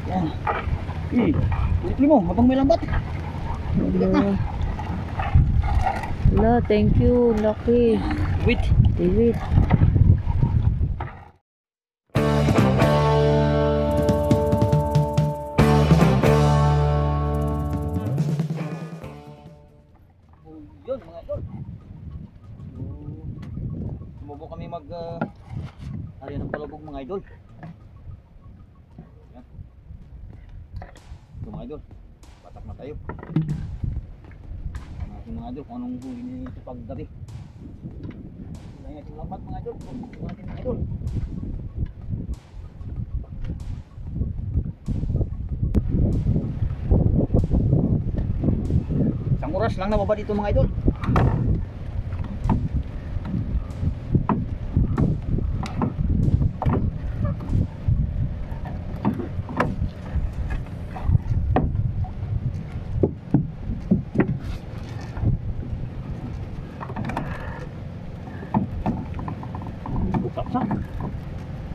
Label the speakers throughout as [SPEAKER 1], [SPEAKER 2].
[SPEAKER 1] Yan. Tuloy mo habang may lambat. Bigat na.
[SPEAKER 2] Wala, thank you, Lucky.
[SPEAKER 1] Wait.
[SPEAKER 2] Wait.
[SPEAKER 1] Yun mga idol. Sumubo kami mag ariyan ng palubog mga idol. Yan. Ito mga idol. Patak na tayo. Mga idol kung anong huli nito paggabi. Wala nga itong lambat mga idol. Ito natin mga idol. Isang oras lang na baba dito mga idol. Saksak.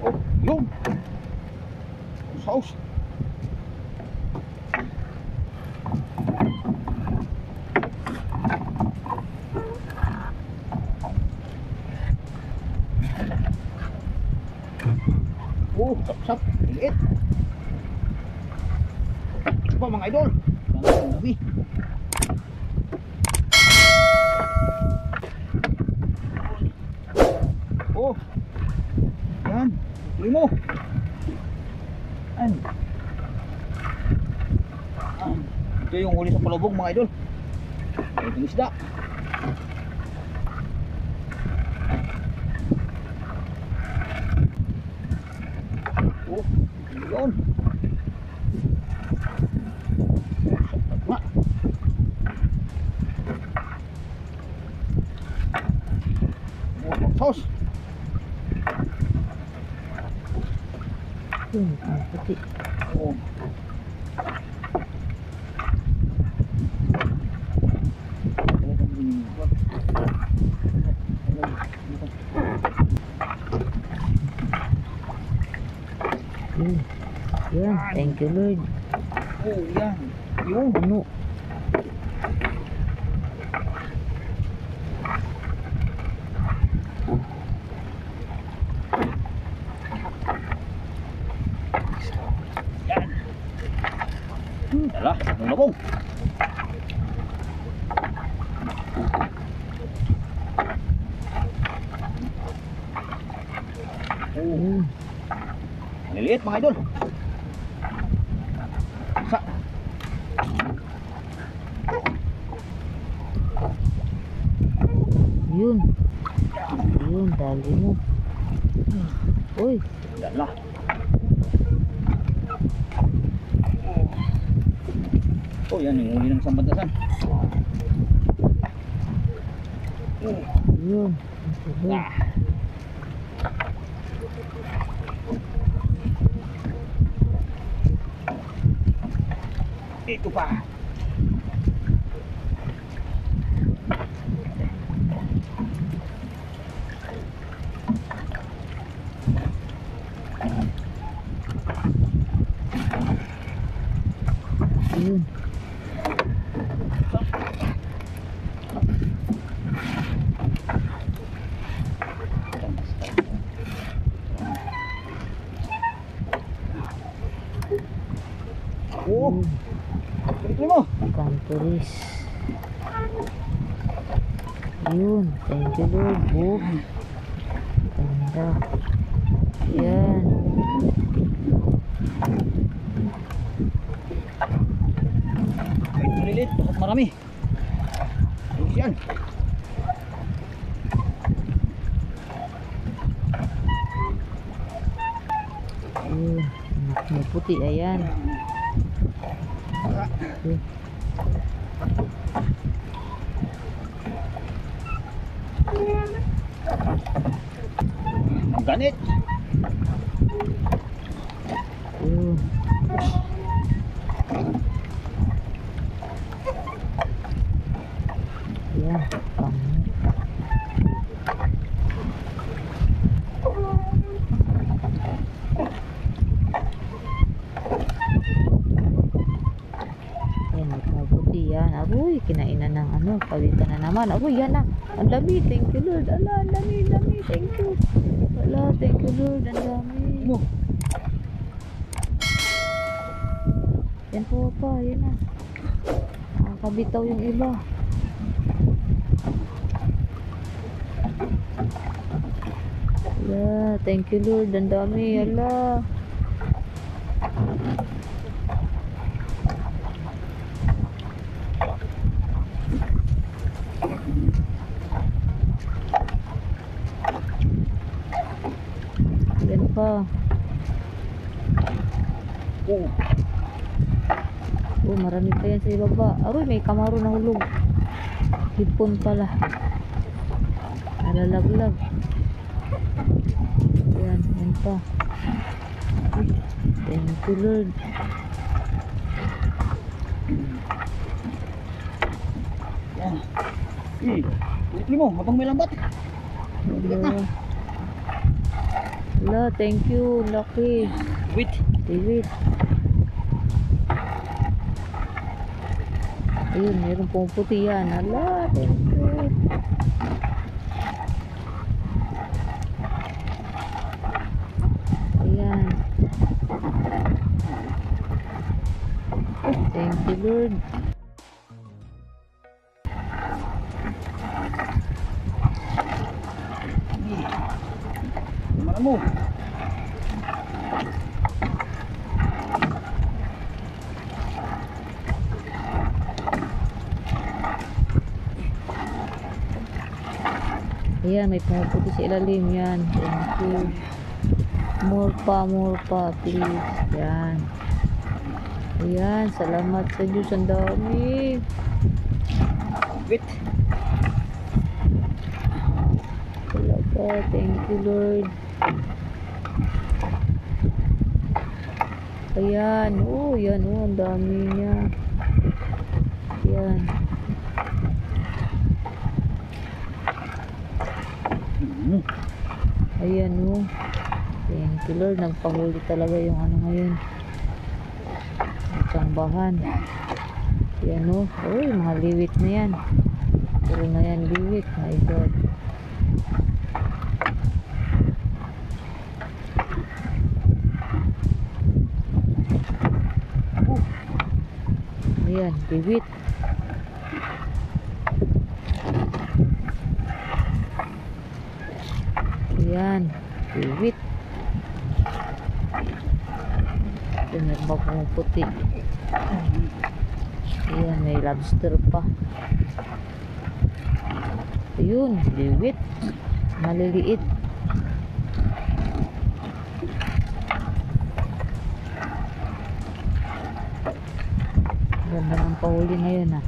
[SPEAKER 1] Oh, yun. Saus. Oh, sap-sap. Liit. Ito pa mga idol. Ang dami. Oh. Yan. Tuloy mo. Yan. Ito yung huli sa palubog mga idol. Ito yung isda. Oh, yun. Sauce.
[SPEAKER 2] Ang puti.
[SPEAKER 1] Oh.
[SPEAKER 2] Yan, thank you Lord.
[SPEAKER 1] Oh, yan. Yun.
[SPEAKER 2] Ano?
[SPEAKER 1] Yan. Dala, ang labong. Oh. Maliliit mga idol. Sa.
[SPEAKER 2] Yun. Yun, dali mo. Uy.
[SPEAKER 1] Dala. Oh, yan yung huli ng sambatasan.
[SPEAKER 2] Yun.
[SPEAKER 1] Ah. Ito pa.
[SPEAKER 2] Yun.
[SPEAKER 1] Oh. Ito mo.
[SPEAKER 2] Cantoris. Yun. Thank you Lord. Oh. Ganda. Yan.
[SPEAKER 1] Maliliit. Bakit marami? Ayos yan.
[SPEAKER 2] Yun. May puti. Ayan. Yun.
[SPEAKER 1] Ang ganit.
[SPEAKER 2] Yun. Yan. Uy, kinainan ng ano, pawikan na naman. Uy, yan na. Ang dami. Thank you, Lord. Ala, ang dami, dami. Thank you. Ala, thank you, Lord. Ang dami.
[SPEAKER 1] Mo.
[SPEAKER 2] Yan po pa, yan na. Nakakabitaw yung iba. Ala, thank you, Lord. Ang dami. Ala. Yan pa.
[SPEAKER 1] Oh.
[SPEAKER 2] Oh, marami pa yan sa ibaba. Aroy, may kamaro na hulog. Hipon pala. Nalalaglag. Yan, yan pa. Thank you, Lord.
[SPEAKER 1] Yan. Ulit mo, habang may lambat.
[SPEAKER 2] Hello. Hello, thank you, Lucky.
[SPEAKER 1] Wait.
[SPEAKER 2] David. Ayun, meron pong puti yan. Hala, thank you. Ayan. Thank you, Lord.
[SPEAKER 1] Mana mo?
[SPEAKER 2] Ayan, may pumuputi sa ilalim yan. Thank you. More pa, please. Yan. Ayan, salamat sa Diyos. Ang dami.
[SPEAKER 1] Wait.
[SPEAKER 2] Talaga, thank you, Lord. Ayan, oh, yan, oh, ang dami niya. Ayan. Ayan, oh. Thank you, Lord. Nagpahuli talaga yung ano ngayon. Tsambahan. Ayan, oh. Uy, mga liwit na yan. Puro na yan liwit. My God. Ayan, liwit. Ayan, liwit. Meron pa pong puti. Ayan, may lobster pa. Ayun, liwit. Maliliit. Ganda ng pahuli ngayon, ah.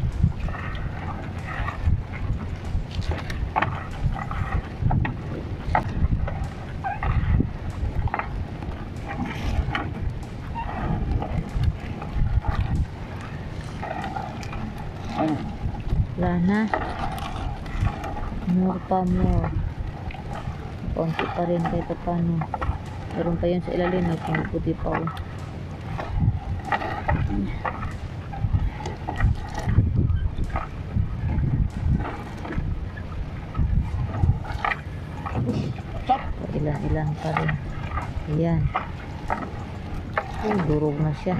[SPEAKER 1] Ano?
[SPEAKER 2] Wala na. More pa, more. Konti pa rin kahit paano. Meron pa yun sa ilalim. May pumuputi pa, oh. Ilan-ilan pa rin. Ayan. Oh, durog na siya.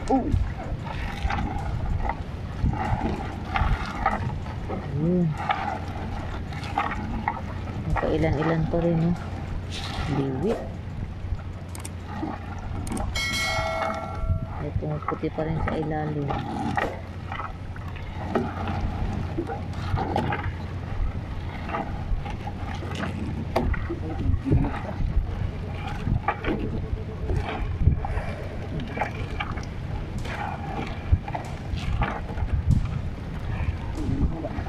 [SPEAKER 1] Oh.
[SPEAKER 2] Ayun. Nakailan-ilan pa rin, oh. Liwit. May pumuputi pa rin sa ilalim.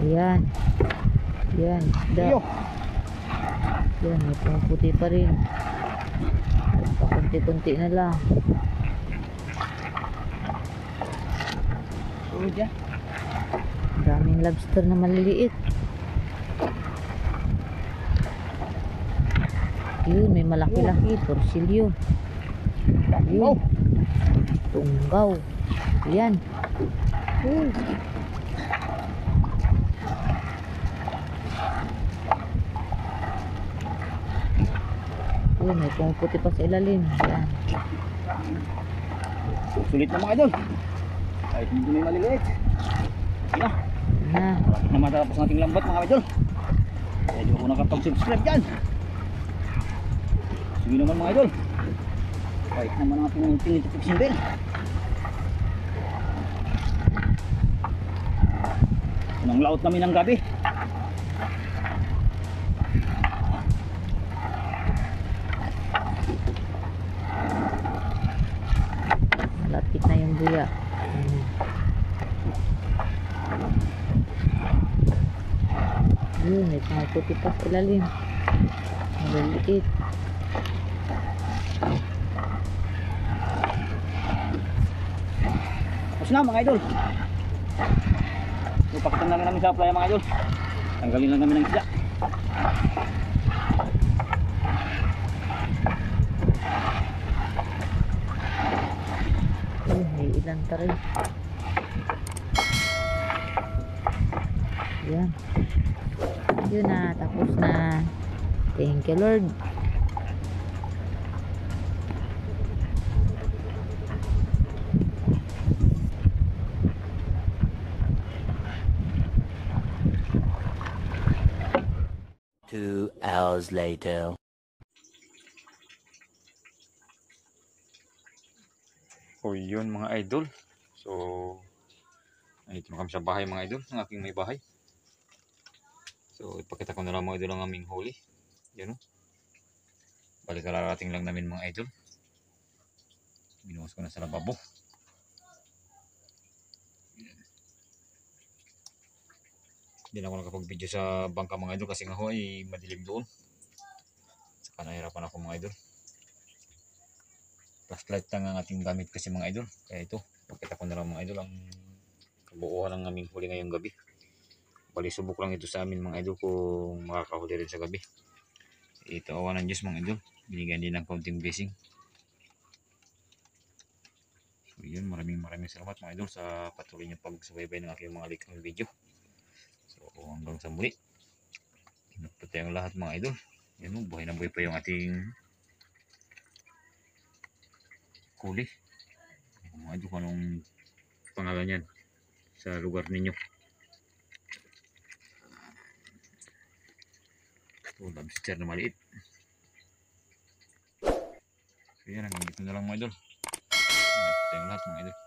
[SPEAKER 2] Ayan. Ayan, isda. Ayan, may pumuputi pa rin. Pakunti-kunti na lang.
[SPEAKER 1] Udah.
[SPEAKER 2] Daming lobster na maliliit. Yun, may malaki-laki. Torsilyo. Yun. Tunggaw. Yan. Uy. Yun, may pumuputi pa sa ilalim. Yan.
[SPEAKER 1] Sulit na mga idol. Kahit hindi may maliliit. Na.
[SPEAKER 2] Na.
[SPEAKER 1] Na matapos nating lambat mga idol. Kaya di ako nakapag-subscribe dyan. Sige naman mga idol. Kahit naman natin yung tinitipik bell. Unang laot namin ng gabi.
[SPEAKER 2] Malapit na yung buya. Yun, may pumuputi pa sa ilalim. Maliliit.
[SPEAKER 1] Tapos na mga idol. So, pakitan lang namin sa playa mga idol. Tanggalin lang namin ng isda.
[SPEAKER 2] Yun, may ilan ta rin. Yan. Yun na, tapos na. Thank you Lord.
[SPEAKER 3] Two hours later.
[SPEAKER 4] O yun mga idol. So, nandito na kami sa bahay mga idol. Ang aking may bahay. So, ipakita ko na lang mga idol ang aming huli. Yan o. Balik kararating lang namin mga idol. Binuhos ko na sa lababo. Hindi na ako nakapag-video sa bangka mga idol kasi nga ho ay madilim doon. Saka nahirapan ako mga idol. Flashlight lang ang ating gamit kasi mga idol. Kaya ito, pakita ko na lang mga idol ang kabuuan ng aming huli ngayong gabi. Bali subok lang ito sa amin mga idol kung makakahuli rin sa gabi. Ito awa ng Diyos mga idol. Binigyan din ng kaunting blessing. So yun, maraming salamat mga idol sa patuloy niyong pagsubaybay ng aking mga likang video. So hanggang sa muli. Ingat po tayong lahat mga idol. Yan o, buhay na buhay pa yung ating huli. Mga idol kung anong pangalan yan sa lugar ninyo. So lobster na maliit. So yan, hanggang dito na lang mga idol. Ingat po tayong lahat mga idol.